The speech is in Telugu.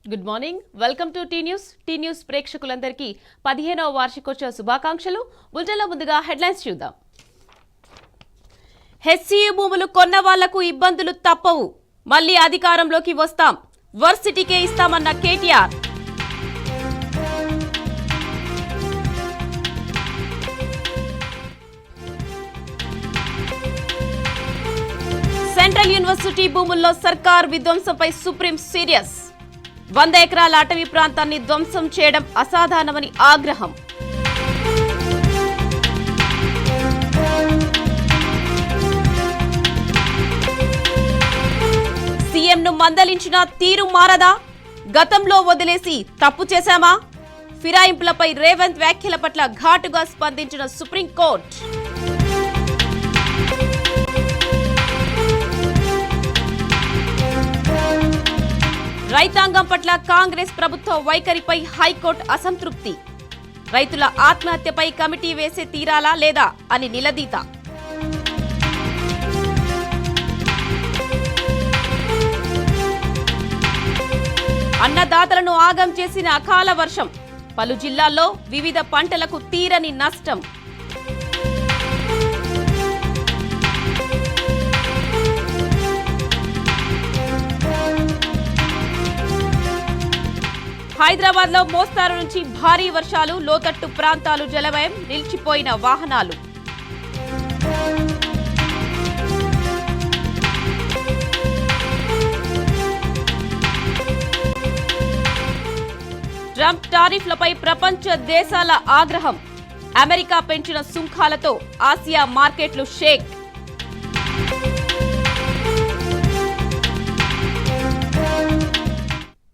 Good morning, welcome to T News ప్రేక్షకులందరికీ 15వ వార్షికోత్సవ శుభాకాంక్షలు. బులెటిన్లో ముందుగా హెడ్లైన్స్ చూద్దాం. హెచ్సియు భూములు కొన్న వాళ్లకు ఇబ్బందులు తప్పవు, మళ్లీ అధికారంలోకి వస్తాం, వర్సిటీకే ఇస్తామన్న కేటీఆర్. సెంట్రల్ యూనివర్సిటీ భూముల్లో సర్కార్ విధ్వంసంపై సుప్రీం సీరియస్. 100 ఎకరాల అటవీ ప్రాంతాన్ని ధ్వంసం చేయడం అసాధారణమని ఆగ్రహం. సీఎంను మందలించిన తీరు మారదా? గతంలో వదిలేసి తప్పు చేశామా? ఫిరాయింపులపై రేవంత్ వ్యాఖ్యల పట్ల ఘాటుగా స్పందించిన సుప్రీంకోర్టు. రైతాంగం పట్ల కాంగ్రెస్ ప్రభుత్వ వైఖరిపై హైకోర్టు అసంతృప్తి. రైతుల ఆత్మహత్యపై కమిటీ వేసే తీరాలా లేదా అని నిలదీత. అన్నదాతలను ఆగం చేసిన అకాల వర్షం. పలు జిల్లాల్లో వివిధ పంటలకు తీరని నష్టం. హైదరాబాద్ లో మోస్తారు నుంచి భారీ వర్షాలు, లోతట్టు ప్రాంతాలు జలమయం, నిలిచిపోయిన వాహనాలు. ట్రంప్ టారిఫ్లపై ప్రపంచ దేశాల ఆగ్రహం. అమెరికా పెంచిన సుంకాలతో ఆసియా మార్కెట్లు షేక్.